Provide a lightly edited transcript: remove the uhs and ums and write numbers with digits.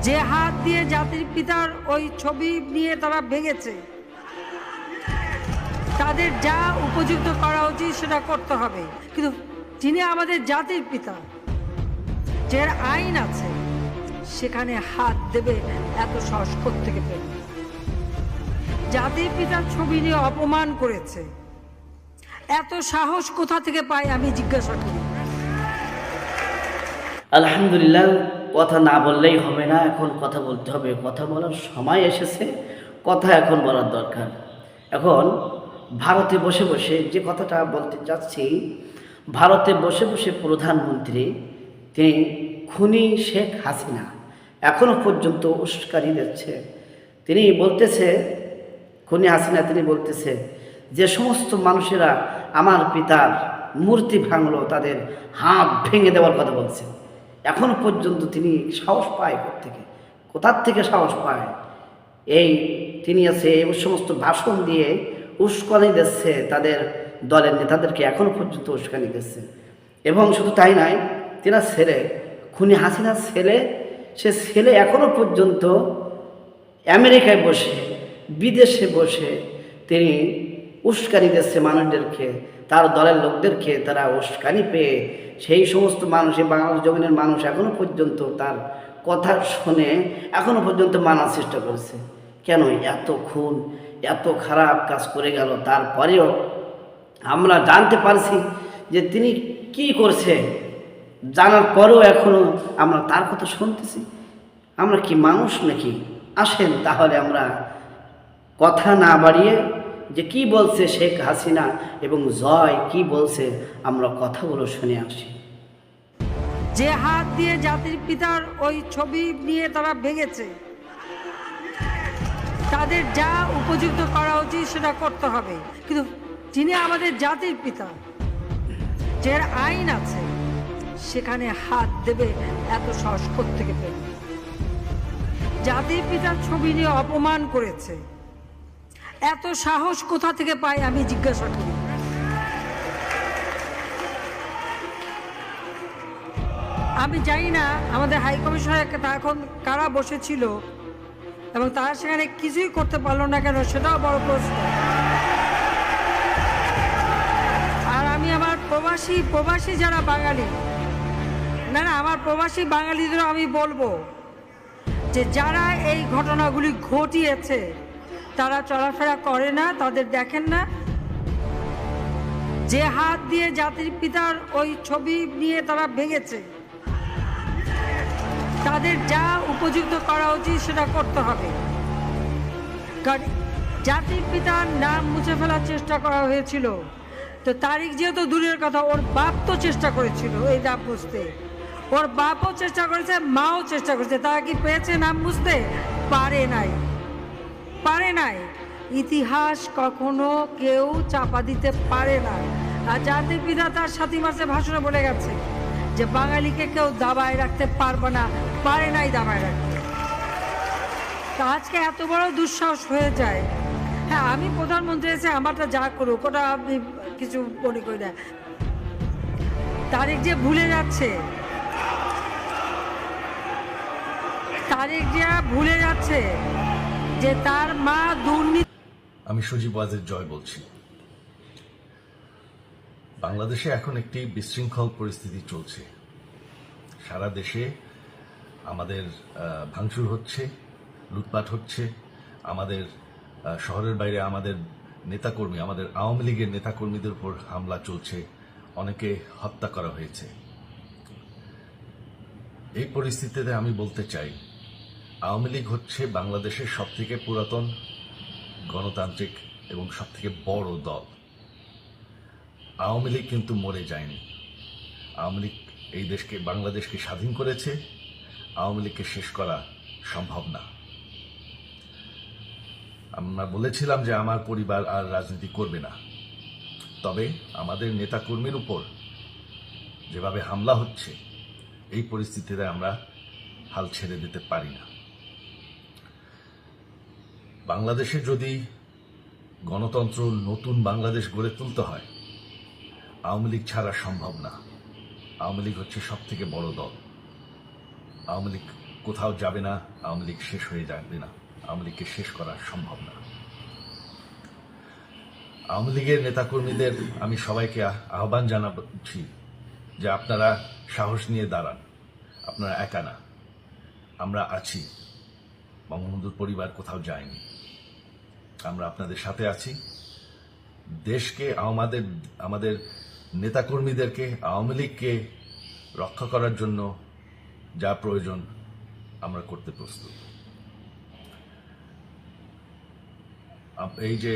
যে হাত দিয়ে জাতির পিতার ওই ছবি নিয়ে তারা ভেঙেছে, তাদের যা উপযুক্ত করা উচিত সেটা করতে হবে। কিন্তু যিনি আমাদের জাতির পিতা, যে আইন আছে, সেখানে হাত দেবে এত সাহস কোত্থেকে পেল? জাতির পিতার ছবি নিয়ে অপমান করেছে, এত সাহস কোথা থেকে পায় আমি জিজ্ঞাসা করি। আলহামদুলিল্লাহ, কথা না বললেই হবে না, এখন কথা বলতে হবে। কথা বলার সময় এসেছে, কথা এখন বলার দরকার। এখন ভারতে বসে বসে যে কথাটা বলতে চাচ্ছি, ভারতে বসে বসে প্রধানমন্ত্রী তিনি খুনি শেখ হাসিনা এখনো পর্যন্ত উস্কানি দিচ্ছে। তিনি বলতেছে, খুনি হাসিনা তিনি বলতেছে যে সমস্ত মানুষেরা আমার পিতার মূর্তি ভাঙলো, তাদের হাত ভেঙে দেওয়ার কথা বলছে। এখনো পর্যন্ত তিনি সাহস পায় কোথার থেকে সাহস পায়? এই তিনি আছে এই সমস্ত ভাষণ দিয়ে উস্কানি দিচ্ছে তাদের দলের নেতাদেরকে, এখনো পর্যন্ত উস্কানি দিচ্ছে। এবং শুধু তাই নয়, তেনার ছেলে, খুনি হাসিনার ছেলে, সে ছেলে এখনো পর্যন্ত আমেরিকায় বসে, বিদেশে বসে তিনি উস্কানি দিচ্ছে মানুষদেরকে, তার দলের লোকদেরকে। তারা উস্কানি পেয়ে সেই সমস্ত মানুষ, বাংলাদেশ জমিনের মানুষ এখনো পর্যন্ত তার কথা শুনে এখনো পর্যন্ত মানার চেষ্টা করছে। কেন এত খুন, এত খারাপ কাজ করে গেল, তারপরেও আমরা জানতে পারছি যে তিনি কি করছে, জানার পরেও এখনো আমরা তার কথা শুনতেছি। আমরা কি মানুষ নাকি? আসেন তাহলে আমরা কথা না বাড়িয়ে যে কি বলছে শেখ হাসিনা এবং জয় কি বলছে, আমরা কথাগুলো শুনে আসি। যে হাত দিয়ে জাতির পিতার ওই ছবি নিয়ে তারা ভেঙেছে, তাদের যা উপযুক্ত করা উচিত সেটা করতে হবে। কিন্তু যিনি আমাদের জাতির পিতা, যে আইন আছে, সেখানে হাত দেবে এত সাহস কোত্থেকে পেল? জাতির পিতার ছবি নিয়ে অপমান করেছে, এত সাহস কোথা থেকে পায় আমি জিজ্ঞাসা করি। আমি জানি না আমাদের হাই কমিশনার এখন কারা বসেছিল এবং তারা সেখানে কিছুই করতে পারলো না কেন, সেটাও বড় প্রশ্ন। আর আমি আমার প্রবাসী যারা বাঙালি, না আমার প্রবাসী বাঙালিদেরও আমি বলবো যে যারা এই ঘটনাগুলি ঘটিয়েছে তারা চলাফেরা করে না, তাদের দেখেন না। যে হাত দিয়ে জাতির পিতার ওই ছবি নিয়ে তারা ভেঙেছে, তাদের যা উপযুক্ত করা উচিত সেটা করতে হবে। কারণ জাতির পিতার নাম মুছে ফেলার চেষ্টা করা হয়েছিল, তো তারিখ যেহেতু দূরের কথা, ওর বাপ তো চেষ্টা করেছিল এই নাম মুছতে, ওর বাপও চেষ্টা করেছে, মাও চেষ্টা করেছে। তারা কি পেয়েছে নাম মুছতে? পারে নাই। ইতিহাস কখনো কেউ চাপা দিতে পারে না। আর জাতির পিতা তার 7 মাসে ভাষণে বলে গেছে যে বাঙালিকে কেউ দাবায় রাখতে পারবে না, পারে নাই দাবায় রাখতে। তা আজকে এত বড় দুঃসাহস হয়ে যায়। হ্যাঁ, আমি প্রধানমন্ত্রী এসে আমারটা যা করুক, ওটা আপনি কিছু মনে করি না। তারিখ যে ভুলে যাচ্ছে, যে তার মা দুর্নীতি। আমি সজীব ওয়াজেদ জয় বলছি। বাংলাদেশে এখন একটি বিশৃঙ্খল পরিস্থিতি চলছে। সারা দেশে আমাদের ভাঙচুর হচ্ছে, লুটপাট হচ্ছে, আমাদের শহরের বাইরে আমাদের নেতাকর্মী, আমাদের আওয়ামী লীগের নেতাকর্মীদের উপর হামলা চলছে, অনেকে হত্যা করা হয়েছে। এই পরিস্থিতিতে আমি বলতে চাই, আওয়ামী লীগ হচ্ছে বাংলাদেশের সবথেকে পুরাতন গণতান্ত্রিক এবং সবথেকে বড় দল। আওয়ামী লীগ কিন্তু মরে যায়নি। আওয়ামী লীগ এই দেশকে, বাংলাদেশকে স্বাধীন করেছে। আওয়ামী লীগকে শেষ করা সম্ভব না। আমরা বলেছিলাম যে আমার পরিবার আর রাজনীতি করবে না, তবে আমাদের নেতাকর্মীর উপর যেভাবে হামলা হচ্ছে, এই পরিস্থিতিতে আমরা হাল ছেড়ে দিতে পারি না। বাংলাদেশে যদি গণতন্ত্র, নতুন বাংলাদেশ গড়ে তুলতে হয়, আওয়ামী লীগ ছাড়া সম্ভব না। আওয়ামী লীগ হচ্ছে সবথেকে বড় দল। আওয়ামী লীগ কোথাও যাবে না, আওয়ামী লীগ শেষ হয়ে যাবে না, আওয়ামী লীগকে শেষ করা সম্ভব না। আওয়ামী লীগের নেতাকর্মীদের আমি সবাইকে আহ্বান জানাচ্ছি যে আপনারা সাহস নিয়ে দাঁড়ান, আপনারা একা না, আমরা আছি। বঙ্গবন্ধুর পরিবার কোথাও যায়নি, আমরা আপনাদের সাথে আছি। দেশকে, আমাদের নেতাকর্মীদেরকে, আওয়ামী লীগকে রক্ষা করার জন্য যা প্রয়োজন আমরা করতে প্রস্তুত। এই যে